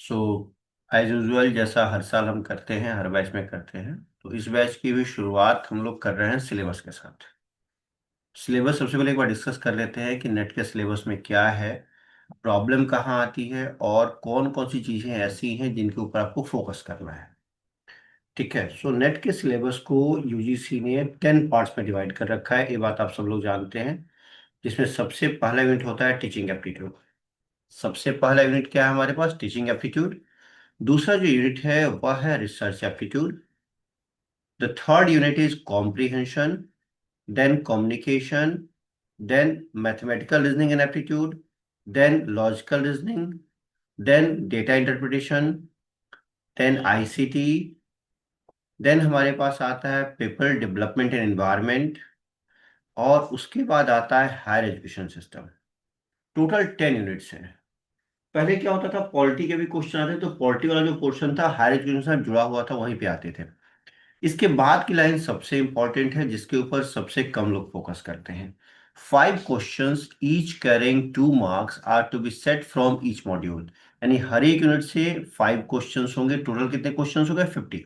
So as usual जैसा हर साल हम करते हैं, हर बैच में करते हैं, तो इस बैच की भी शुरुआत हम लोग कर रहे हैं सिलेबस के साथ। सिलेबस सबसे पहले एक बार डिस्कस कर लेते हैं कि नेट के सिलेबस में क्या है, प्रॉब्लम कहाँ आती है और कौन कौन सी चीज़ें ऐसी हैं जिनके ऊपर आपको फोकस करना है। ठीक है। सो नेट के सिलेबस को यूजीसी ने 10 पार्ट्स में डिवाइड कर रखा है, ये बात आप सब लोग जानते हैं। जिसमें सबसे पहला यूनिट होता है टीचिंग एप्टीट्यूड। सबसे पहला यूनिट क्या है हमारे पास? Teaching aptitude. दूसरा जो यूनिट है वह है research aptitude. The third unit is comprehension, then communication, then mathematical reasoning and aptitude, then logical reasoning, then data interpretation, then ICT, then हमारे पास आता है पीपल डेवलपमेंट एंड एनवायरनमेंट, और उसके बाद आता है higher education system. Total 10 units हैं। पहले क्या होता था, पॉलिटी के भी क्वेश्चन आते, तो पॉलिटी वाला जो पोर्शन था हायर एजुकेशन से जुड़ा हुआ था, वहीं पे आते थे। इसके बाद की लाइन सबसे इंपॉर्टेंट है, जिसके ऊपर सबसे कम लोग फोकस करते हैं। 5 questions each carrying 2 marks are to be set from each module. यानी हर एक यूनिट से 5 क्वेश्चंस होंगे। टोटल कितने क्वेश्चंस हो गए? 50।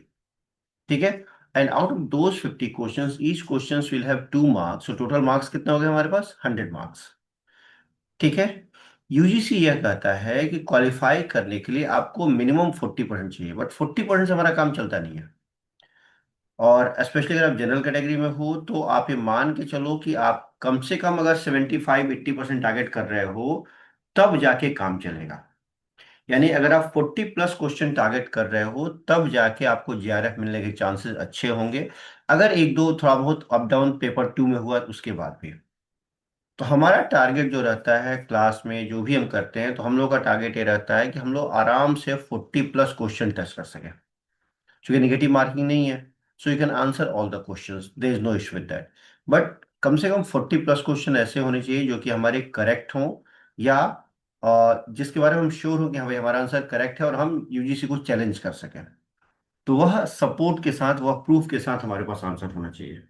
ठीक है। And out of those 50 questions each questions will have 2 marks. So total marks कितने हो गए हमारे पास? 100 मार्क्स। ठीक है। यूजीसी यह कहता है कि क्वालिफाई करने के लिए आपको मिनिमम 40% चाहिए, बट 40% से हमारा काम चलता नहीं है। और स्पेशली अगर आप जनरल कैटेगरी में हो तो आप ये मान के चलो कि आप कम से कम अगर 75-80% टारगेट कर रहे हो, तब जाके काम चलेगा। यानी अगर आप 40+ क्वेश्चन टारगेट कर रहे हो, तब जाके आपको जीआरएफ मिलने के चांसेस अच्छे होंगे। अगर एक दो थोड़ा बहुत अप डाउन पेपर 2 में हुआ तो उसके बाद भी। तो हमारा टारगेट जो रहता है क्लास में जो भी हम करते हैं, तो हम लोग का टारगेट ये रहता है कि हम लोग आराम से 40+ क्वेश्चन टेस्ट कर सकें। क्योंकि नेगेटिव मार्किंग नहीं है, so you can answer all the questions, there is no issue with that. But कम से कम 40+ क्वेश्चन ऐसे होने चाहिए जो कि हमारे करेक्ट हों, या जिसके बारे में हम श्योर हो कि हाँ भाई हमारा आंसर करेक्ट है और हम यूजीसी को चैलेंज कर सकें। तो वह सपोर्ट के साथ, वह प्रूफ के साथ हमारे पास आंसर होना चाहिए।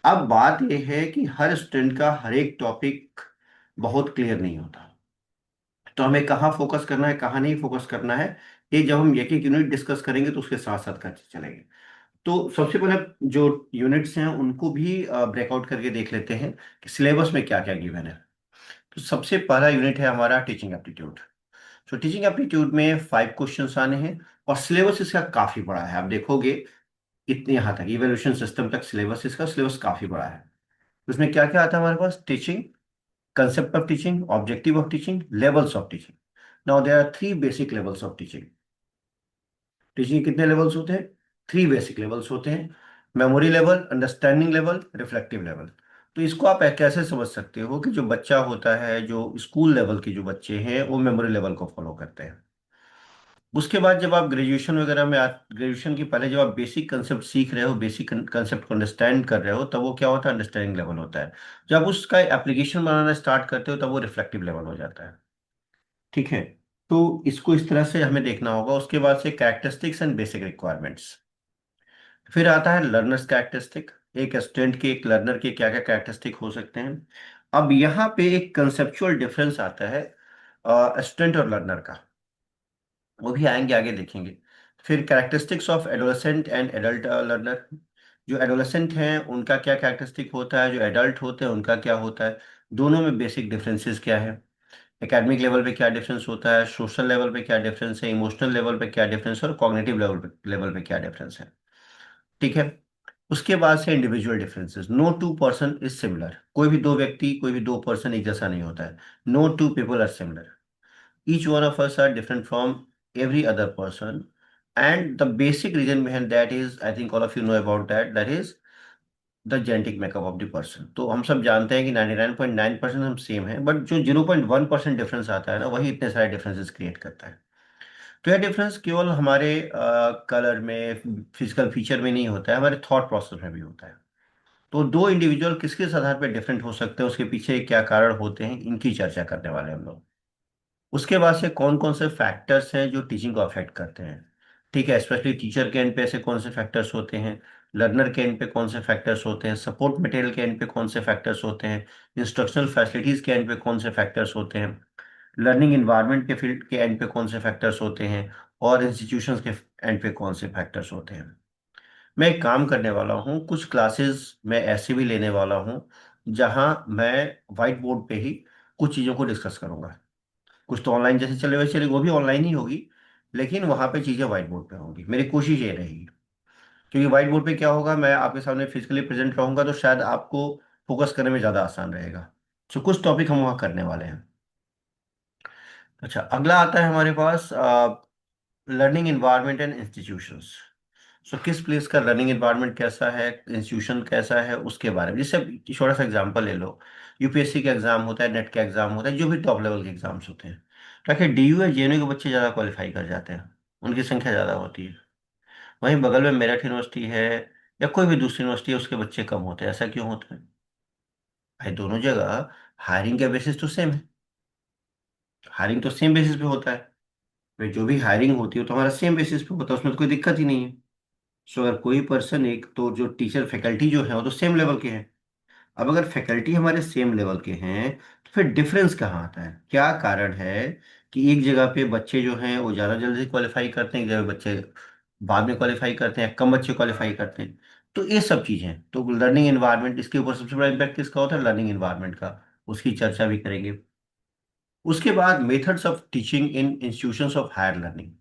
अब बात यह है कि हर स्टूडेंट का हर एक टॉपिक बहुत क्लियर नहीं होता, तो हमें कहाँ फोकस करना है कहाँ नहीं फोकस करना है, ये जब हम एक एक यूनिट डिस्कस करेंगे तो उसके साथ साथ करते चलेंगे। तो सबसे पहले जो यूनिट्स हैं उनको भी ब्रेकआउट करके देख लेते हैं कि सिलेबस में क्या क्या गिवन है। तो सबसे पहला यूनिट है हमारा टीचिंग एप्टीट्यूड। तो टीचिंग एप्टीट्यूड में 5 क्वेश्चंस आने हैं, और सिलेबस इसका काफी बड़ा है। आप देखोगे इतने यहाँ तक इवैल्यूएशन सिस्टम तक सिलेबस, इसका सिलेबस काफी बड़ा है। तो इसमें क्या क्या आता है हमारे पास? Teaching, concept of teaching, objective of teaching, levels of teaching. Now there are 3 basic levels of teaching. Teaching कितने लेवल्स होते हैं? 3 बेसिक लेवल्स होते हैं। Memory level, understanding level, reflective level. तो इसको आप कैसे समझ सकते हो कि जो बच्चा होता है, जो स्कूल लेवल के जो बच्चे हैं, वो मेमोरी लेवल को फॉलो करते हैं। उसके बाद जब आप ग्रेजुएशन वगैरह में ग्रेजुएशन की पहले जब आप बेसिक कंसेप्ट सीख रहे हो, बेसिक कंसेप्ट को अंडरस्टैंड कर रहे हो, तब वो क्या होता है? अंडरस्टैंडिंग लेवल होता है। जब उसका एप्लीकेशन बनाना स्टार्ट करते हो तब वो रिफ्लेक्टिव लेवल हो जाता है। ठीक है। तो इसको इस तरह से हमें देखना होगा। उसके बाद से कैरेक्टरिस्टिक्स एंड बेसिक रिक्वायरमेंट्स। फिर आता है लर्नर्स कैरेक्टरिस्टिक। एक स्टूडेंट के, एक लर्नर के क्या क्या कैरेक्टरिस्टिक हो सकते हैं। अब यहाँ पे एक कंसेप्चुअल डिफरेंस आता है स्टूडेंट और लर्नर का, वो भी आएंगे आगे देखेंगे। फिर characteristics of adolescent and adult learner. जो एडोलेसेंट हैं उनका क्या कैरेक्टरिस्टिक होता है, जो एडल्ट होते हैं उनका क्या होता है, दोनों में बेसिक डिफरेंसेस क्या है, एकेडमिक लेवल पे क्या डिफरेंस होता है, सोशल लेवल पे क्या डिफरेंस है, इमोशनल लेवल पे क्या डिफरेंस है, और कॉग्निटिव लेवल पे क्या डिफरेंस है। ठीक है। उसके बाद से individual differences. No two person is similar. कोई भी दो व्यक्ति, कोई भी दो पर्सन एक जैसा नहीं होता है। No two people are similar. Each one of us are different from every other person, and the basic reason behind that is, I think all of you know about that, that is the genetic makeup of the person. तो हम सब जानते हैं कि 99.9% हम same हैं, but जो 0.1% difference आता है ना, वही इतने सारे डिफरेंसेस क्रिएट करता है। तो यह डिफरेंस केवल हमारे कलर में, फिजिकल फीचर में नहीं होता है, हमारे थॉट प्रोसेस में भी होता है। तो दो इंडिविजुअल किस किस आधार पर डिफरेंट हो सकते हैं, उसके पीछे क्या कारण होते हैं, इनकी चर्चा करने वाले हैं हम लोग। उसके बाद से कौन कौन से फैक्टर्स हैं जो टीचिंग को अफेक्ट करते हैं। ठीक है। स्पेशली टीचर के एंड पे ऐसे कौन से फैक्टर्स होते हैं, लर्नर के एंड पे कौन से फैक्टर्स होते हैं, सपोर्ट मटेरियल के एंड पे कौन से फैक्टर्स होते हैं, इंस्ट्रक्शनल फैसिलिटीज के एंड पे कौन से फैक्टर्स होते हैं। लर्निंग इन्वायरमेंट के फील्ड के एंड पे कौन से फैक्टर्स होते हैं, और इंस्टीट्यूशंस के एंड पे कौन से फैक्टर्स होते हैं। मैं एक काम करने वाला हूँ, कुछ क्लासेस मैं ऐसे भी लेने वाला हूँ जहाँ मैं व्हाइट बोर्ड पे ही कुछ चीज़ों को डिस्कस करूंगा। कुछ तो ऑनलाइन जैसे चले वैसे चले, वो भी ऑनलाइन ही होगी, लेकिन वहाँ पे चीज़ें व्हाइट बोर्ड पे होंगी। मेरी कोशिश ये रहेगी, क्योंकि व्हाइट बोर्ड पे क्या होगा, मैं आपके सामने फिजिकली प्रेजेंट रहूंगा तो शायद आपको फोकस करने में ज़्यादा आसान रहेगा। तो कुछ टॉपिक हम वहाँ करने वाले हैं। अच्छा, अगला आता है हमारे पास लर्निंग इन्वायरमेंट एंड इंस्टीट्यूशंस। सो किस प्लेस का लर्निंग इन्वायरमेंट कैसा है, इंस्टीट्यूशन कैसा है, उसके बारे में। जैसे अब छोटा सा एग्जांपल ले लो, यूपीएससी का एग्जाम होता है, नेट का एग्जाम होता है, जो भी टॉप लेवल के एग्जाम्स होते हैं, ताकि डीयू या जेएनयू के बच्चे ज़्यादा क्वालिफाई कर जाते हैं, उनकी संख्या ज़्यादा होती है। वहीं बगल में मेरठ यूनिवर्सिटी है या कोई भी दूसरी यूनिवर्सिटी है, उसके बच्चे कम होते हैं। ऐसा क्यों होता है? भाई दोनों जगह हायरिंग का बेसिस तो सेम है, हायरिंग तो सेम बेसिस पे होता है। भाई जो भी हायरिंग होती है तो हमारा सेम बेसिस पे होता है, उसमें तो कोई दिक्कत ही नहीं है। सो अगर कोई पर्सन, एक तो जो टीचर फैकल्टी जो है वो तो सेम लेवल के हैं। अब अगर फैकल्टी हमारे सेम लेवल के हैं तो फिर डिफरेंस कहाँ आता है, क्या कारण है कि एक जगह पे बच्चे जो हैं वो ज़्यादा जल्दी क्वालिफाई करते हैं, एक जगह बच्चे बाद में क्वालिफाई करते हैं, कम बच्चे क्वालिफाई करते हैं। तो ये सब चीज़ें, तो लर्निंग एनवायरनमेंट, इसके ऊपर सबसे बड़ा इम्पैक्ट किसका होता है, लर्निंग एनवायरनमेंट का। उसकी चर्चा भी करेंगे। उसके बाद methods of teaching in institutions of higher learning.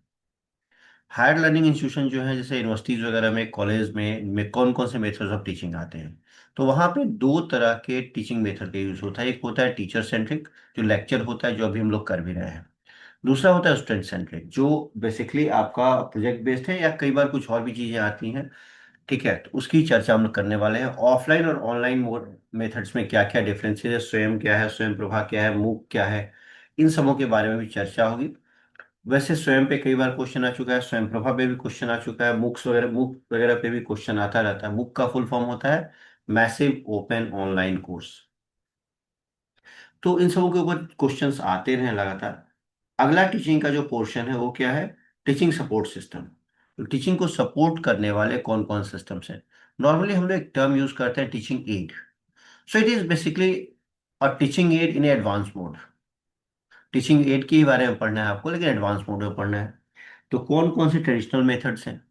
Higher learning institution जो है, जैसे यूनिवर्सिटीज वगैरह में, कॉलेज में कौन कौन से मेथड्स ऑफ टीचिंग आते हैं। तो वहाँ पे दो तरह के टीचिंग मेथड का यूज होता है। एक होता है टीचर सेंट्रिक, जो लेक्चर होता है, जो अभी हम लोग कर भी रहे हैं। दूसरा होता है स्टूडेंट सेंट्रिक, जो बेसिकली आपका प्रोजेक्ट बेस्ड है, या कई बार कुछ और भी चीज़ें आती हैं। ठीक है, तो उसकी चर्चा हम लोग करने वाले हैं। ऑफलाइन और ऑनलाइन मोड मेथड्स में क्या क्या डिफरेंसेस है, स्वयं क्या है, स्वयं प्रभा क्या है, मूक क्या है, इन सबों के बारे में भी चर्चा होगी। वैसे स्वयं पे कई बार क्वेश्चन आ चुका है, स्वयं प्रभा पे भी क्वेश्चन आ चुका है, मूक वगैरह पे भी क्वेश्चन आता रहता है। मूक का फुल फॉर्म होता है मैसिव ओपन ऑनलाइन कोर्स। तो इन सबों के ऊपर क्वेश्चंस आते रहे लगातार। अगला टीचिंग का जो पोर्शन है वो क्या है, टीचिंग सपोर्ट सिस्टम। तो टीचिंग को सपोर्ट करने वाले कौन कौन सिस्टम्स हैं। नॉर्मली हम लोग एक टर्म यूज करते हैं, teaching add. So it is basically a teaching add in advance mode. Teaching add के ही बारे में पढ़ना है आपको, लेकिन एडवांस मोड में पढ़ना है। तो कौन कौन से ट्रेडिशनल मेथड्स हैं।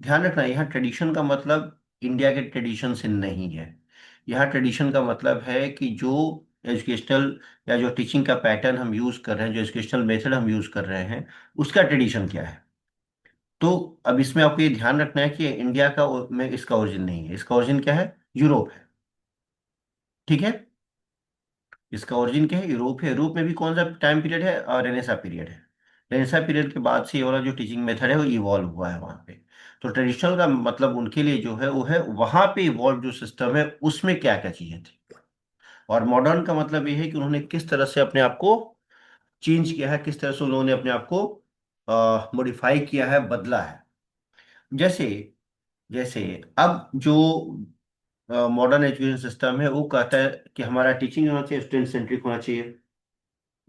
ध्यान रखना, यहाँ ट्रेडिशन का मतलब इंडिया के ट्रेडिशन से नहीं है। यहाँ ट्रेडिशन का मतलब है कि जो एजुकेशनल या जो टीचिंग का पैटर्न हम यूज कर रहे हैं, जो एजुकेशनल मेथड हम यूज कर रहे हैं, उसका ट्रेडिशन क्या है। तो अब इसमें आपको ये ध्यान रखना है कि इंडिया का में इसका ओरिजिन नहीं है, इसका ओरिजिन क्या है, यूरोप है। ठीक है, इसका ओरिजिन क्या है, यूरोप है। यूरोप में भी कौन सा टाइम पीरियड है, रेनेसा पीरियड है। रेनेसा पीरियड के बाद से ये वाला जो टीचिंग मेथड है वो इवॉल्व हुआ है वहाँ पे। तो ट्रेडिशनल का मतलब उनके लिए जो है वो है वहाँ पे इवॉल्व जो सिस्टम है उसमें क्या क्या चीजें थी। और मॉडर्न का मतलब ये है कि उन्होंने किस तरह से अपने आप को चेंज किया है, किस तरह से उन्होंने अपने आप को मॉडिफाई किया है, बदला है। जैसे जैसे अब जो मॉडर्न एजुकेशन सिस्टम है वो कहता है कि हमारा टीचिंग होना चाहिए, स्टूडेंट सेंट्रिक होना चाहिए,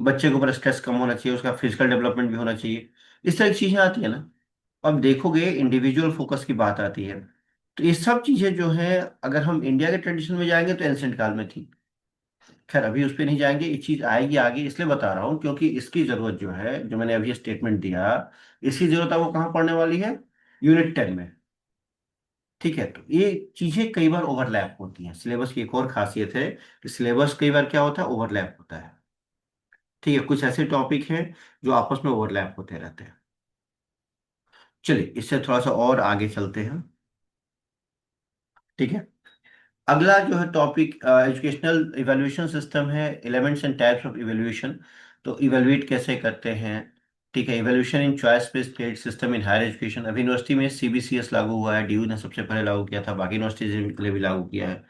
बच्चे के ऊपर स्ट्रेस कम होना चाहिए, उसका फिजिकल डेवलपमेंट भी होना चाहिए। इस तरह की चीजें आती है ना। अब देखोगे इंडिविजुअल फोकस की बात आती है। तो ये सब चीजें जो है, अगर हम इंडिया के ट्रेडिशन में जाएंगे तो एंसेंट काल में थी। खैर अभी उस पर नहीं जाएंगे, ये चीज आएगी आगे, इसलिए बता रहा हूँ क्योंकि इसकी जरूरत जो है, जो मैंने अभी स्टेटमेंट दिया, इसकी जरूरत आपको कहाँ पड़ने वाली है, यूनिट 10 में। ठीक है, तो ये चीजें कई बार ओवरलैप होती हैं। सिलेबस की एक और खासियत है कि सिलेबस कई बार क्या होता है, ओवरलैप होता है। ठीक है, कुछ ऐसे टॉपिक हैं जो आपस में ओवरलैप होते रहते हैं। चलिए इससे थोड़ा सा और आगे चलते हैं। ठीक है, अगला जो है टॉपिक एजुकेशनल इवैल्यूएशन सिस्टम है, elements and types of evaluation. तो इवैल्यूएट कैसे करते हैं। ठीक है, evaluation in choice based credit system in higher education. अभी यूनिवर्सिटी में सीबीसीएस लागू हुआ है, डीयू ने सबसे पहले लागू किया था, बाकी यूनिवर्सिटीज के लिए भी लागू किया है।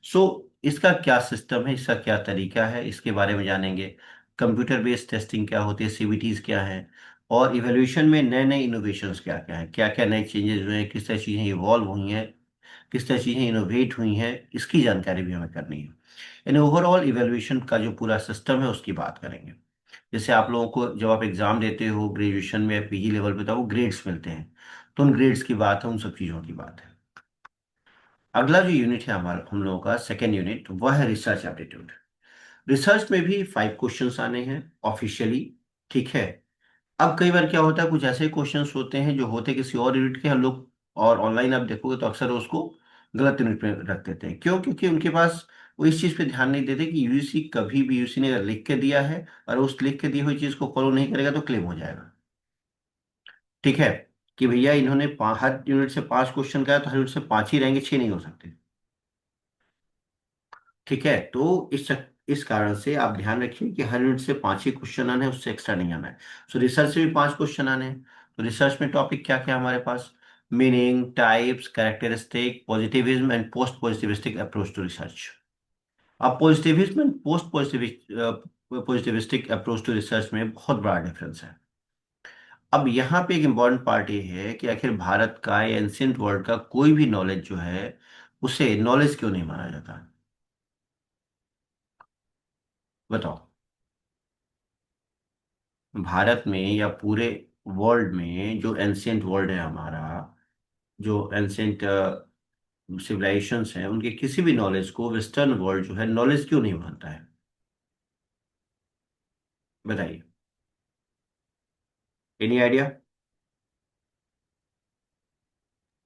सो इसका क्या सिस्टम है, इसका क्या तरीका है, इसके बारे में जानेंगे। कंप्यूटर बेस्ड टेस्टिंग क्या होती है, सीबीटीज क्या है, और इवैल्यूएशन में नए नए इनोवेशंस क्या क्या है, क्या क्या नए चेंजेस हुए हैं, किस तरह चीज़ें इवॉल्व हुई हैं, किस तरह चीज़ें इनोवेट हुई हैं, इसकी जानकारी भी हमें करनी है। यानी ओवरऑल इवैल्यूएशन का जो पूरा सिस्टम है उसकी बात करेंगे। जैसे आप लोगों को जब आप एग्जाम देते हो ग्रेजुएशन में या पीजी लेवल पे, तो वो ग्रेड्स मिलते हैं। तो उन ग्रेड्स की बात है, उन सब चीज़ों की बात है। अगला जो यूनिट है हमारा, हम लोगों का सेकेंड यूनिट, वह है रिसर्च एप्टीट्यूड। रिसर्च में भी 5 क्वेश्चंस आने हैं ऑफिशियली। ठीक है। अब कई बार क्या होता है, कुछ ऐसे क्वेश्चंस होते हैं जो होते किसी और यूनिट के, हम लोग और ऑनलाइन आप देखोगे तो अक्सर वो उसको गलत यूनिट में रख देते हैं। क्यों? क्योंकि उनके पास वो इस चीज़ पे ध्यान नहीं देते कि यूजीसी कभी भी, यूजीसी ने अगर लिख के दिया है और उस लिख के दी हुई चीज़ को फॉलो नहीं करेगा तो क्लेम हो जाएगा। ठीक है। कि भैया इन्होंने हर यूनिट से 5 क्वेश्चन का है तो हर यूनिट से 5 ही रहेंगे, 6 नहीं हो सकते। ठीक है। तो इस कारण से आप ध्यान रखिए कि हर यूनिट से 5 ही क्वेश्चन आने हैं, उससे एक्स्ट्रा नहीं आना है। सो रिसर्च से भी 5 क्वेश्चन आने हैं। तो रिसर्च में टॉपिक क्या क्या है हमारे पास? Meaning, types, characteristic, positivism and post positivistic approach to research. अब positivism and post positivistic approach to research में बहुत बड़ा डिफरेंस है। अब यहाँ पे एक इम्पॉर्टेंट पार्ट ये है कि आखिर भारत का या एंशियंट वर्ल्ड का कोई भी नॉलेज जो है उसे नॉलेज क्यों नहीं माना जाता? बताओ। भारत में या पूरे वर्ल्ड में जो एंशियंट वर्ल्ड है हमारा, जो एंशियंट सिविलाइजेशंस हैं, उनके किसी भी नॉलेज को वेस्टर्न वर्ल्ड जो है नॉलेज क्यों नहीं मानता है? बताइए। Any idea?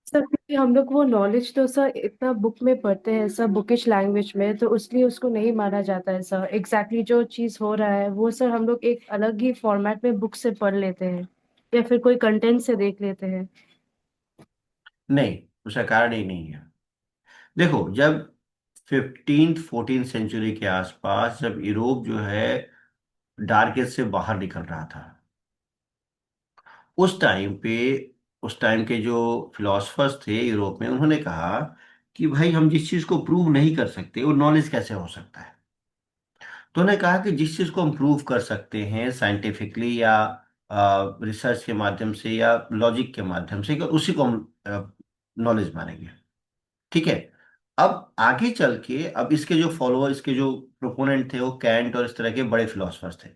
सर क्योंकि हम लोग वो नॉलेज तो सर इतना बुक में पढ़ते हैं सर, बुकिश लैंग्वेज में, तो इसलिए उसको नहीं माना जाता है सर। एग्जैक्टली जो चीज़ हो रहा है वो सर हम लोग एक अलग ही फॉर्मेट में बुक से पढ़ लेते हैं या फिर कोई कंटेंट से देख लेते हैं। नहीं, उसका कारण ही नहीं है। देखो, जब 15th 14th सेंचुरी के आसपास जब यूरोप जो है डार्क एज से बाहर निकल रहा था, उस टाइम पे उस टाइम के जो फिलोसफर्स थे यूरोप में, उन्होंने कहा कि भाई हम जिस चीज को प्रूव नहीं कर सकते वो नॉलेज कैसे हो सकता है। तो उन्होंने कहा कि जिस चीज को हम प्रूव कर सकते हैं साइंटिफिकली या रिसर्च के माध्यम से या लॉजिक के माध्यम से, कि उसी को हम नॉलेज मानेंगे। ठीक है। अब आगे चल के, अब इसके जो फॉलोअर, इसके जो प्रोपोनेंट थे वो कैंट और इस तरह के बड़े फिलोसफर्स थे।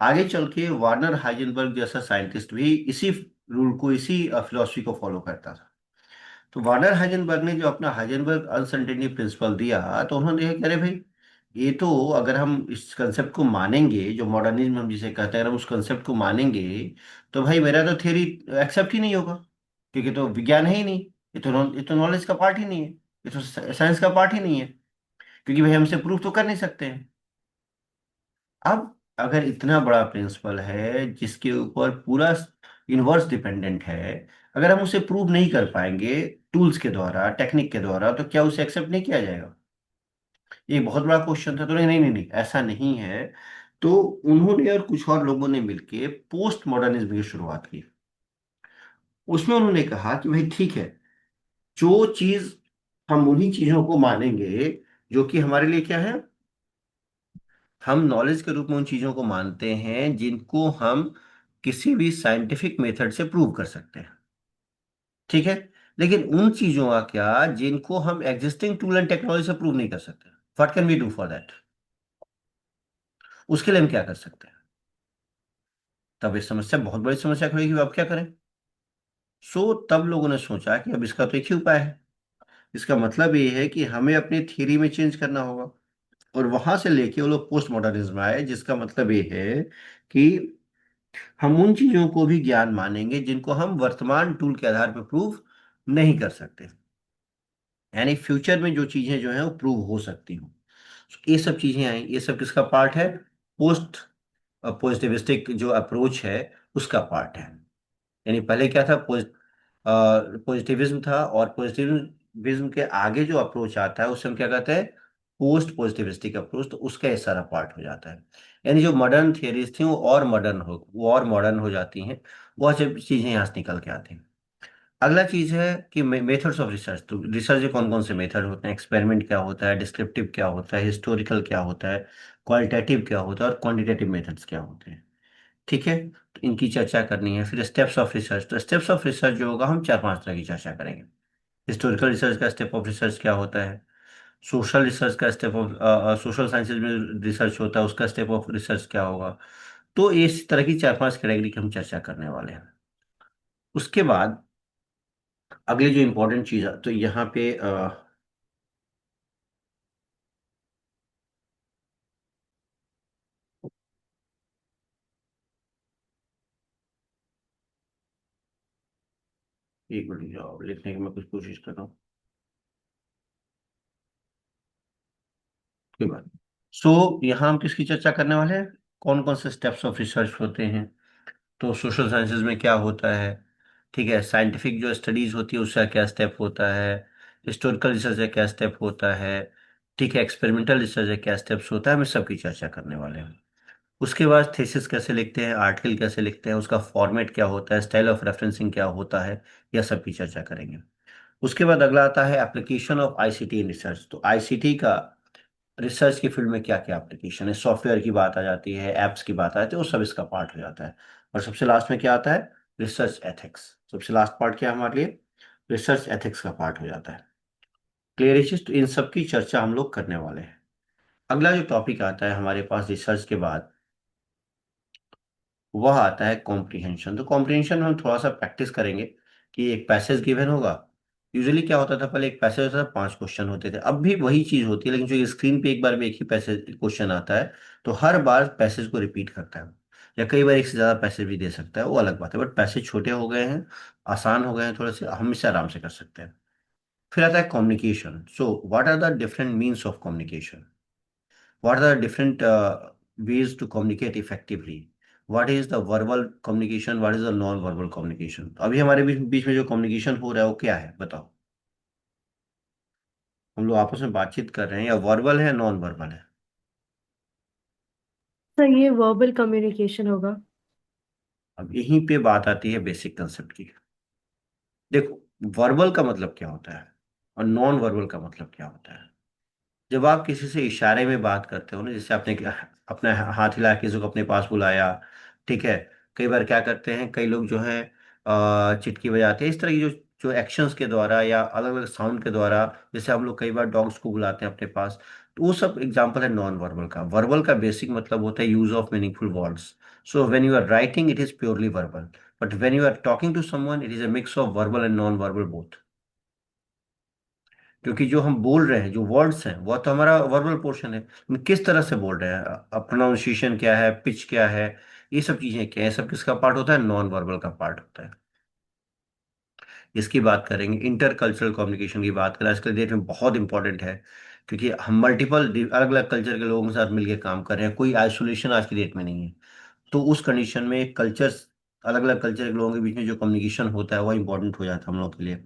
आगे चल के वार्नर हाइजेनबर्ग जैसा साइंटिस्ट भी इसी रूल को, इसी फिलोसफी को फॉलो करता था। तो वार्नर हाइजेनबर्ग ने जो अपना हाइजेनबर्ग अनसर्टेनिटी प्रिंसिपल दिया, तो उन्होंने देखा कि अरे भाई, ये तो अगर हम इस कंसेप्ट को मानेंगे, जो मॉडर्निज्म हम जिसे कहते हैं, अगर हम उस कंसेप्ट को मानेंगे तो भाई मेरा तो थ्योरी एक्सेप्ट ही नहीं होगा, क्योंकि तो विज्ञान है ही नहीं। ये तो नॉलेज का पार्ट ही नहीं है, ये तो साइंस का पार्ट ही नहीं है, क्योंकि भाई हमसे प्रूफ तो कर नहीं सकते हैं। अब अगर इतना बड़ा प्रिंसिपल है जिसके ऊपर पूरा यूनिवर्स डिपेंडेंट है, अगर हम उसे प्रूव नहीं कर पाएंगे टूल्स के द्वारा, टेक्निक के द्वारा, तो क्या उसे एक्सेप्ट नहीं किया जाएगा? ये बहुत बड़ा क्वेश्चन था। तो नहीं नहीं नहीं नहीं, ऐसा नहीं है। तो उन्होंने और कुछ और लोगों ने मिलके पोस्ट मॉडर्निज्म की शुरुआत की। उसमें उन्होंने कहा कि भाई ठीक है, जो चीज, हम उन्हीं चीजों को मानेंगे जो कि हमारे लिए क्या है, हम नॉलेज के रूप में उन चीजों को मानते हैं जिनको हम किसी भी साइंटिफिक मेथड से प्रूव कर सकते हैं। ठीक है। लेकिन उन चीजों का क्या जिनको हम एग्जिस्टिंग टूल एंड टेक्नोलॉजी से प्रूव नहीं कर सकते? What can we do for that? उसके लिए हम क्या कर सकते हैं? तब ये समस्या, बहुत बड़ी समस्या खड़ी हुई, अब क्या करें? तब लोगों ने सोचा कि अब इसका तो एक ही उपाय है। इसका मतलब ये है कि हमें अपनी थ्योरी में चेंज करना होगा। और वहां से लेके वो लोग पोस्ट मॉडर्निज्म आए, जिसका मतलब ये है कि हम उन चीजों को भी ज्ञान मानेंगे जिनको हम वर्तमान टूल के आधार पर प्रूव नहीं कर सकते। यानी फ्यूचर में जो चीजें जो हैं वो प्रूव हो सकती हूँ। ये सब चीजें आई, ये सब किसका पार्ट है? पोस्ट पॉजिटिविस्टिक जो अप्रोच है उसका पार्ट है। यानी पहले क्या था? पॉजिटिविज्म था, और पॉजिटिविज्म के आगे जो अप्रोच आता है उसे हम क्या कहते हैं? Post positivistic approach. तो उसका ये सारा पार्ट हो जाता है। यानी जो मॉडर्न थियरीज थी वो और मॉडर्न हो जाती हैं। बहुत सी चीजें यहाँ से निकल के आती हैं। अगला चीज है कि मेथड्स ऑफ रिसर्च। तो रिसर्च के कौन कौन से मेथड होते हैं? एक्सपेरिमेंट क्या होता है, डिस्क्रिप्टिव क्या होता है, हिस्टोरिकल क्या होता है, क्वालिटेटिव क्या होता है, और क्वांटिटेटिव मेथड्स क्या होते हैं। ठीक है। तो इनकी चर्चा करनी है। फिर स्टेप्स ऑफ रिसर्च। तो स्टेप्स ऑफ रिसर्च जो होगा, हम 4 5 तरह की चर्चा करेंगे। हिस्टोरिकल रिसर्च का स्टेप ऑफ रिसर्च क्या होता है? सोशल रिसर्च का स्टेप ऑफ, सोशल साइंसेज में रिसर्च होता है, उसका स्टेप ऑफ रिसर्च क्या होगा? तो इस तरह की 4 5 कैटेगरी की हम चर्चा करने वाले हैं। उसके बाद अगली जो इंपॉर्टेंट चीज है, तो यहाँ पे, 。एक मिनट जाओ, लिखने की मैं कुछ कोशिश कर रहा हूँ। कोई बात। सो यहाँ हम किसकी चर्चा करने वाले हैं, कौन कौन से स्टेप्स ऑफ रिसर्च होते हैं। तो सोशल साइंसेज में क्या होता है, ठीक है, साइंटिफिक जो स्टडीज होती है उसका क्या स्टेप होता है, हिस्टोरिकल रिसर्च का क्या स्टेप होता है, ठीक है, एक्सपेरिमेंटल रिसर्च का क्या स्टेप्स होता है, हम इस सब की चर्चा करने वाले हैं। उसके बाद थीसिस कैसे लिखते हैं, आर्टिकल कैसे लिखते हैं, उसका फॉर्मेट क्या होता है, स्टाइल ऑफ रेफरेंसिंग क्या होता है, यह सब की चर्चा करेंगे। उसके बाद अगला आता है application of ICT in research. तो आईसीटी का रिसर्च की फील्ड में क्या क्या एप्लीकेशन है, सॉफ्टवेयर की बात आ जाती है, एप्स की बात आ जाती है, वो सब इसका पार्ट हो जाता है। और सबसे लास्ट में क्या आता है, रिसर्च एथिक्स। सबसे लास्ट पार्ट क्या है हमारे लिए, रिसर्च एथिक्स का पार्ट हो जाता है। क्लियर है चीज, तो इन सब की चर्चा हम लोग करने वाले हैं। अगला जो टॉपिक आता है हमारे पास रिसर्च के बाद, वह आता है कॉम्प्रिहेंशन। तो कॉम्प्रिहेंशन में हम थोड़ा सा प्रैक्टिस करेंगे कि एक पैसेज गिवन होगा। यूजुअली क्या होता था, पहले एक पैसेज होता था, 5 क्वेश्चन होते थे, अब भी वही चीज होती है, लेकिन जो स्क्रीन पे एक बार में एक ही पैसेज क्वेश्चन आता है, तो हर बार पैसेज को रिपीट करता है, या कई बार एक से ज्यादा पैसेज भी दे सकता है, वो अलग बात है, बट पैसेज छोटे हो गए हैं, आसान हो गए हैं थोड़े से, हम इसे आराम से कर सकते हैं। फिर आता है communication. So what are the different means of communication, what are the different ways to communicate effectively, what is the verbal communication, what is the non verbal communication। अभी हमारे बीच बीच में जो कम्युनिकेशन हो रहा है वो क्या है बताओ, हम लोग आपस में बातचीत कर रहे हैं, या वर्बल है नॉन वर्बल है। सर ये वर्बल कम्युनिकेशन होगा। अब यहीं पे बात आती है बेसिक कंसेप्ट की। देखो, वर्बल का मतलब क्या होता है और नॉन वर्बल का मतलब क्या होता है। जब आप किसी से इशारे में बात करते हो ना, जैसे आपने अपना हाथ हिला के किसी को अपने पास बुलाया, ठीक है, कई बार क्या करते हैं कई लोग जो है चिटकी बजाते हैं, इस तरह की जो जो एक्शंस के द्वारा या अलग अलग साउंड के द्वारा, जैसे हम लोग कई बार डॉग्स को बुलाते हैं अपने पास, तो वो सब एग्जांपल है नॉन वर्बल का। वर्बल का बेसिक मतलब होता है use of meaningful words. So when you are writing it is purely verbal, but when you are talking to someone it is a mix of verbal and non verbal both. क्योंकि जो हम बोल रहे हैं, जो वर्ड्स हैं, वो तो हमारा वर्बल पोर्शन है, हम किस तरह से बोल रहे हैं, प्रोनाउंसिएशन क्या है, पिच क्या है, ये सब चीजें क्या है, सब किसका पार्ट होता है, नॉन वर्बल का पार्ट होता है। इसकी बात करेंगे, इंटरकल्चरल कम्युनिकेशन की बात करें, आज के डेट में बहुत इंपॉर्टेंट है, क्योंकि हम मल्टीपल अलग अलग कल्चर के लोगों के साथ मिलकर काम कर रहे हैं, कोई आइसोलेशन आज की डेट में नहीं है। तो उस कंडीशन में कल्चर्स, अलग अलग कल्चर के लोगों के बीच में जो कम्युनिकेशन होता है वो इंपॉर्टेंट हो जाता है हम लोग के लिए।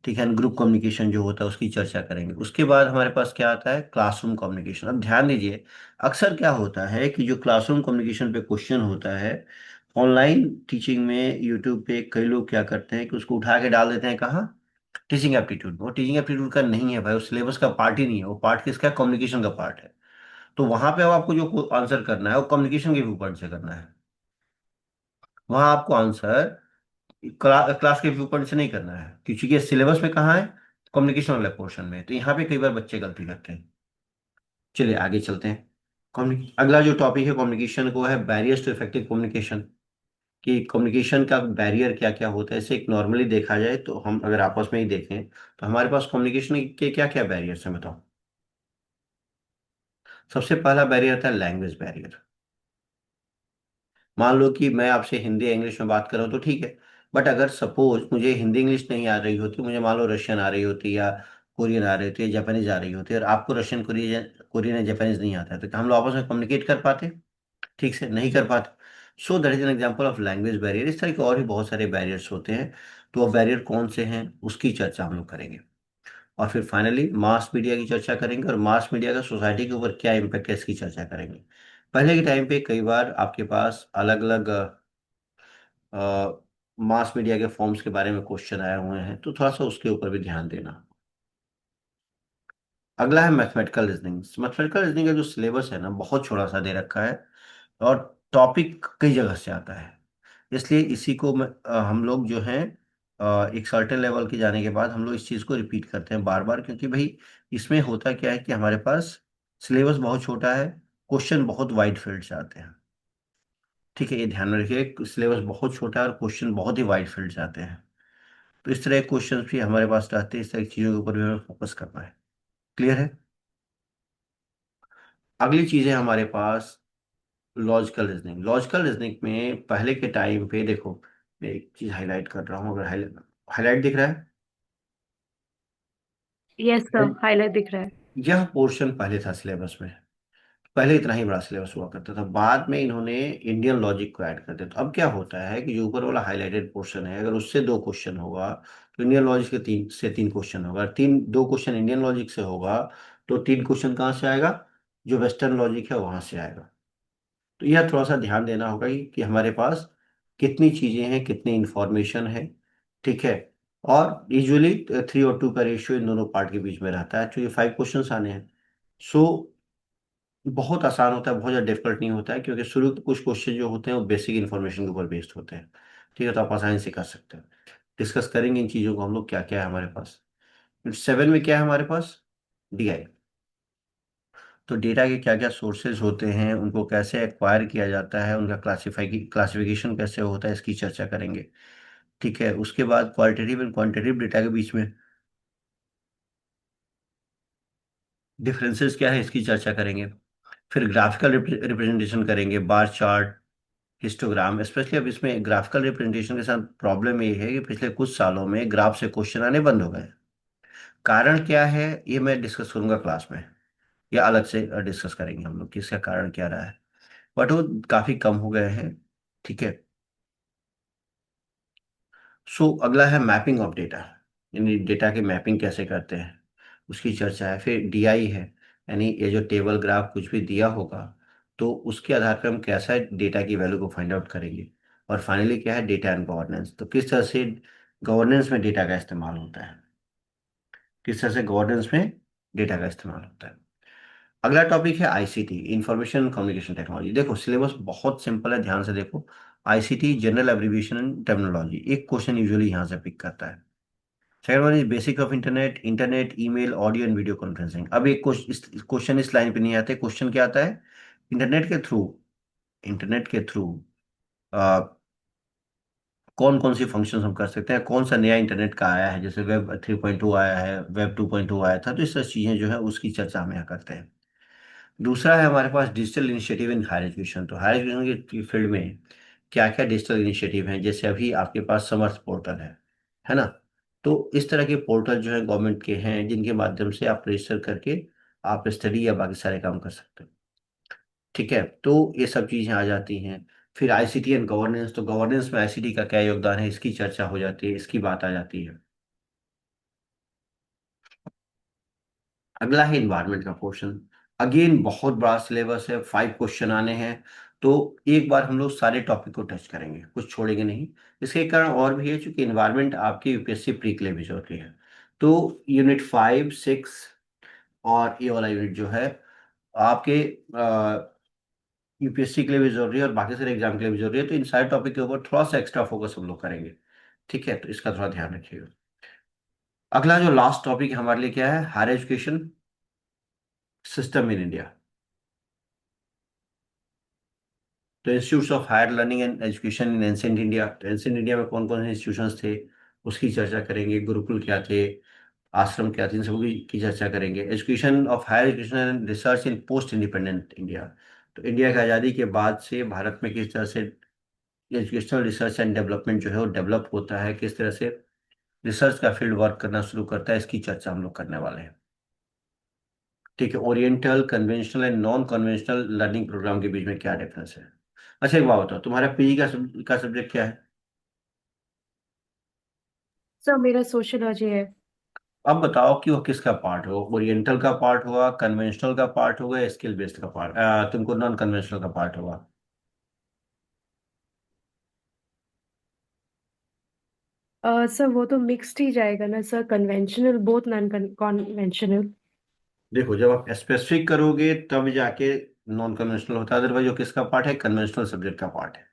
ठीक है, ग्रुप कम्युनिकेशन जो होता है उसकी चर्चा करेंगे। उसके बाद हमारे पास क्या आता है, क्लासरूम कम्युनिकेशन। अब ध्यान दीजिए, अक्सर क्या होता है कि जो क्लासरूम कम्युनिकेशन पे क्वेश्चन होता है, ऑनलाइन टीचिंग में यूट्यूब पे कई लोग क्या करते हैं कि उसको उठा के डाल देते हैं कहाँ, टीचिंग एप्टीट्यूड। वो टीचिंग एप्टीट्यूड का नहीं है भाई, वो सिलेबस का पार्ट ही नहीं है, वो पार्ट किसका, कम्युनिकेशन का पार्ट है। तो वहां पे अब आपको जो आंसर करना है वो कम्युनिकेशन के व्यू पॉइंट से करना है। वहां आपको आंसर क्लास के व्यू पॉइंट से नहीं करना है, क्योंकि ये सिलेबस में कहाँ है, कम्युनिकेशन वाले पोर्शन में है। तो यहाँ पे कई बार बच्चे गलती करते हैं। चलिए आगे चलते हैं। अगला जो टॉपिक है कम्युनिकेशन को है बैरियर्स टू इफेक्टिव कम्युनिकेशन। कि कम्युनिकेशन का बैरियर क्या क्या होता है, इसे एक नॉर्मली देखा जाए तो हम अगर आपस में ही देखें तो हमारे पास कम्युनिकेशन के क्या क्या बैरियर्स हैं बताओ। सबसे पहला बैरियर था लैंग्वेज बैरियर। मान लो कि मैं आपसे हिंदी इंग्लिश में बात कर रहा हूँ तो ठीक है, बट अगर सपोज मुझे हिंदी इंग्लिश नहीं आ रही होती, मुझे मान लो रशियन आ रही होती, या कोरियन आ रही होती, या जापानीज आ रही होती, और आपको रशियन कोरियन कोरियन या जापानीज नहीं आता है, तो क्या हम लोग आपस में कम्युनिकेट कर पाते, ठीक से नहीं कर पाते। So that is an example of language barrier. इस तरह के और भी बहुत सारे बैरियर्स होते हैं। तो वो बैरियर कौन से हैं उसकी चर्चा हम लोग करेंगे। और फिर फाइनली मास मीडिया की चर्चा करेंगे, और मास मीडिया का सोसाइटी के ऊपर क्या इम्पैक्ट है इसकी चर्चा करेंगे। पहले के टाइम पे कई बार आपके पास अलग अलग मास मीडिया के फॉर्म्स के बारे में क्वेश्चन आए हुए हैं, तो थोड़ा सा उसके ऊपर भी ध्यान देना। अगला है मैथमेटिकल रीजनिंग। मैथमेटिकल रीजनिंग का जो सिलेबस है ना, बहुत छोटा सा दे रखा है, और टॉपिक कई जगह से आता है। इसलिए इसी को हम लोग जो है एक सर्टेन लेवल के जाने के बाद हम लोग इस चीज़ को रिपीट करते हैं बार बार, क्योंकि भाई इसमें होता क्या है कि हमारे पास सिलेबस बहुत छोटा है, क्वेश्चन बहुत वाइड फील्ड से आते हैं। ठीक है, ये ध्यान में रखिए, सिलेबस बहुत छोटा है और क्वेश्चन बहुत ही वाइड फील्ड से आते हैं। तो इस तरह के क्वेश्चन भी हमारे पास रहते हैं, इस तरह की चीज़ों के ऊपर भी हमें फोकस करना है। क्लियर है। अगली चीज़ है हमारे पास लॉजिकल रीजनिंग। लॉजिकल रीजनिंग में पहले के टाइम पे देखो, मैं एक चीज़ हाईलाइट कर रहा हूँ, अगर हाईलाइट दिख रहा है? यस सर, हाईलाइट दिख रहा है। यह पोर्शन पहले था सिलेबस में। पहले इतना ही बड़ा सिलेबस हुआ करता था, बाद में इन्होंने इंडियन लॉजिक को ऐड कर दिया। तो अब क्या होता है कि जो ऊपर वाला हाईलाइटेड पोर्शन है, अगर उससे दो क्वेश्चन होगा तो इंडियन लॉजिक के तीन क्वेश्चन होगा, तीन दो क्वेश्चन इंडियन लॉजिक से होगा, तो तीन क्वेश्चन कहाँ से आएगा? जो वेस्टर्न लॉजिक है वहां से आएगा। तो यह थोड़ा सा ध्यान देना होगा कि हमारे पास कितनी चीजें हैं, कितनी इंफॉर्मेशन है। ठीक है। और यूजुअली 3 और 2 का रेशियो इन दोनों पार्ट के बीच में रहता है, तो ये 5 क्वेश्चंस आने हैं। सो बहुत आसान होता है, बहुत ज़्यादा डिफिकल्ट नहीं होता है, क्योंकि शुरू के कुछ क्वेश्चन जो होते हैं वो बेसिक इन्फॉर्मेशन के ऊपर बेस्ड होते हैं। ठीक है, तो आप आसानी से कर सकते हैं। डिस्कस करेंगे इन चीज़ों को हम लोग, क्या क्या है हमारे पास। 7 में क्या है हमारे पास? डीआई। तो डेटा के क्या क्या सोर्सेज होते हैं, उनको कैसे एक्वायर किया जाता है, उनका क्लासिफिकेशन कैसे होता है, इसकी चर्चा करेंगे। ठीक है, उसके बाद क्वालिटेटिव एंड क्वांटिटेटिव डेटा के बीच में डिफरेंसेस क्या है, इसकी चर्चा करेंगे। फिर ग्राफिकल रिप्रेजेंटेशन करेंगे, बार चार्ट, हिस्टोग्राम। स्पेशली अब इसमें ग्राफिकल रिप्रेजेंटेशन के साथ प्रॉब्लम ये है कि पिछले कुछ सालों में ग्राफ से क्वेश्चन आने बंद हो गए। कारण क्या है ये मैं डिस्कस करूंगा क्लास में, या अलग से डिस्कस करेंगे हम लोग कि इसका कारण क्या रहा है। बट वो काफी कम हो गए हैं। ठीक है। सो अगला है मैपिंग ऑफ डेटा, यानी डेटा की मैपिंग कैसे करते हैं, उसकी चर्चा है। फिर डीआई है, यानी ये जो टेबल ग्राफ कुछ भी दिया होगा तो उसके आधार पर हम कैसा डेटा की वैल्यू को फाइंड आउट करेंगे। और फाइनली क्या है, डेटा एंड गवर्नेंस, तो किस तरह से गवर्नेंस में डेटा का इस्तेमाल होता है, किस तरह से गवर्नेंस में डेटा का इस्तेमाल होता है। अगला टॉपिक है आईसीटी, इंफॉर्मेशन कम्युनिकेशन टेक्नोलॉजी। देखो सिलेबस बहुत सिंपल है, ध्यान से देखो। ICT general abbreviation and terminology, एक क्वेश्चन यूजुअली यहाँ से पिक करता है। Second one is basic of internet, internet email audio and video conferencing. अब एक क्वेश्चन इस लाइन पे नहीं आते, क्वेश्चन क्या आता है? इंटरनेट के थ्रू, इंटरनेट के थ्रू कौन कौन सी फंक्शंस हम कर सकते हैं, कौन सा नया इंटरनेट का आया है, जैसे वेब 3.2 आया है, वेब 2.2 आया था, तो इस तरह चीजें जो है उसकी चर्चा हम यहाँ करते हैं। दूसरा है हमारे पास digital initiative in higher education. तो हायर एजुकेशन की फील्ड में क्या क्या डिजिटल इनिशिएटिव हैं, जैसे अभी आपके पास समर्थ पोर्टल है ना। तो इस तरह के पोर्टल जो है गवर्नमेंट के हैं, जिनके माध्यम से आप रजिस्टर करके आप स्टडी या बाकी सारे काम कर सकते हैं। ठीक है, तो ये सब चीजें आ जाती हैं। फिर आईसीटी एंड गवर्नेंस, तो गवर्नेंस में आईसीटी का क्या योगदान है, इसकी चर्चा हो जाती है, इसकी बात आ जाती है। अगला है इन्वायरमेंट का पोर्शन। अगेन बहुत बड़ा सिलेबस है, 5 क्वेश्चन आने हैं। तो एक बार हम लोग सारे टॉपिक को टच करेंगे, कुछ छोड़ेंगे नहीं। इसके कारण और भी है, चूंकि इन्वायरमेंट आपकी यूपीएससी प्री के लिए भी जरूरी है। तो यूनिट 5, 6 और ये वाला यूनिट जो है आपके यूपीएससी के लिए भी जरूरी है और बाकी सारे एग्जाम के लिए भी जरूरी है। तो इन सारे टॉपिक के ऊपर थोड़ा सा एक्स्ट्रा फोकस हम लोग करेंगे। ठीक है, तो इसका थोड़ा ध्यान रखिएगा। अगला जो लास्ट टॉपिक हमारे लिए क्या है, higher education system in India. तो institutes of higher learning and education in ancient India, तो एंशिएंट इंडिया में कौन कौन से इंस्टीट्यूशंस थे, उसकी चर्चा करेंगे। गुरुकुल क्या थे, आश्रम क्या थे, इन सब की चर्चा करेंगे। Education of higher education and research in post independent India, तो इंडिया की आज़ादी के बाद से भारत में किस तरह से एजुकेशनल रिसर्च एंड डेवलपमेंट जो है वो डेवलप होता है, किस तरह से रिसर्च का फील्ड वर्क करना शुरू करता है, इसकी चर्चा हम लोग करने वाले हैं। ठीक है, oriental, conventional and non conventional learning program के बीच में क्या डिफरेंस है। अच्छा एक बात बताओ, तुम्हारा पीजी का सब्जेक्ट क्या है? सर मेरा सोशियोलॉजी है। अब बताओ कि वो किसका पार्ट हो, ओरिएंटल का पार्ट होगा, कन्वेंशनल का पार्ट होगा, या स्किल बेस्ड का पार्ट, तुमको नॉन कन्वेंशनल का पार्ट होगा? सर वो तो मिक्स्ड ही जाएगा ना sir, conventional both non conventional. देखो जब आप स्पेसिफिक करोगे तब जाके नॉन कन्वेंशनल होता है, अदरवाइज वो किसका पार्ट है, कन्वेंशनल सब्जेक्ट का पार्ट है।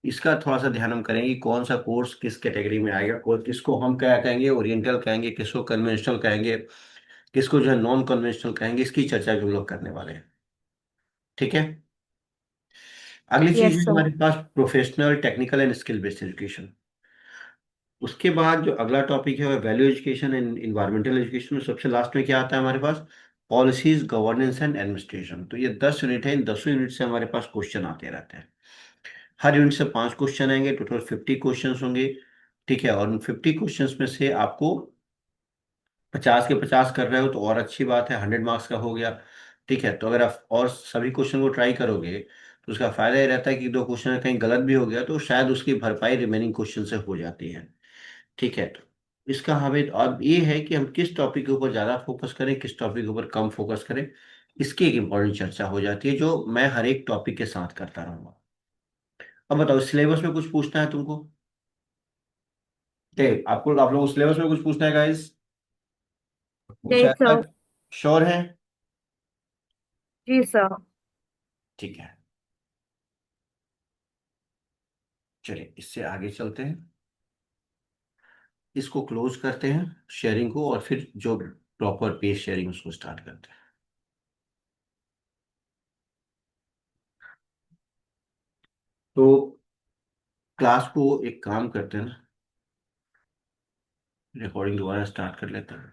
इसका थोड़ा सा ध्यान हम करेंगे कि कौन सा कोर्स किस कैटेगरी में आएगा, और किसको हम क्या कहेंगे, ओरिएंटल कहेंगे, किसको कन्वेंशनल कहेंगे, किसको जो है नॉन कन्वेंशनल कहेंगे, इसकी चर्चा भी हम लोग करने वाले हैं। ठीक है। अगली चीज यस है सर। हमारे पास professional technical and skill based education. उसके बाद जो अगला टॉपिक है वो value education and environmental education. सबसे लास्ट में क्या आता है हमारे पास, पॉलिसीज गवर्नेंस एंड एडमिनिस्ट्रेशन। तो ये 10 यूनिट है, इन 10 यूनिट से हमारे पास क्वेश्चन आते रहते हैं। हर यूनिट से 5 क्वेश्चन आएंगे, टोटल 50 क्वेश्चन होंगे। ठीक है, और उन 50 क्वेश्चंस में से आपको 50 के 50 कर रहे हो तो और अच्छी बात है, 100 मार्क्स का हो गया। ठीक है, तो अगर आप और सभी क्वेश्चन को ट्राई करोगे तो उसका फायदा ये रहता है कि दो क्वेश्चन कहीं गलत भी हो गया तो शायद उसकी भरपाई रिमेनिंग क्वेश्चन से हो जाती है। ठीक है, तो इसका हमें अब ये है कि हम किस टॉपिक के ऊपर ज़्यादा फोकस करें, किस टॉपिक के ऊपर कम फोकस करें, इसकी एक इम्पोर्टेंट चर्चा हो जाती है जो मैं हर एक टॉपिक के साथ करता रहूंगा। अब बताओ, सिलेबस में कुछ पूछना है तुमको? ठीक, आपको आप लोगों को सिलेबस में कुछ पूछना है गाइस? कुछ नहीं ऐसा? सर। श्योर है? जी सर। ठीक है, चलिए इससे आगे चलते हैं, इसको क्लोज करते हैं शेयरिंग को, और फिर जो प्रॉपर पेज शेयरिंग उसको स्टार्ट करते हैं। तो क्लास को एक काम करते हैं ना, रिकॉर्डिंग दोबारा स्टार्ट कर लेते हैं।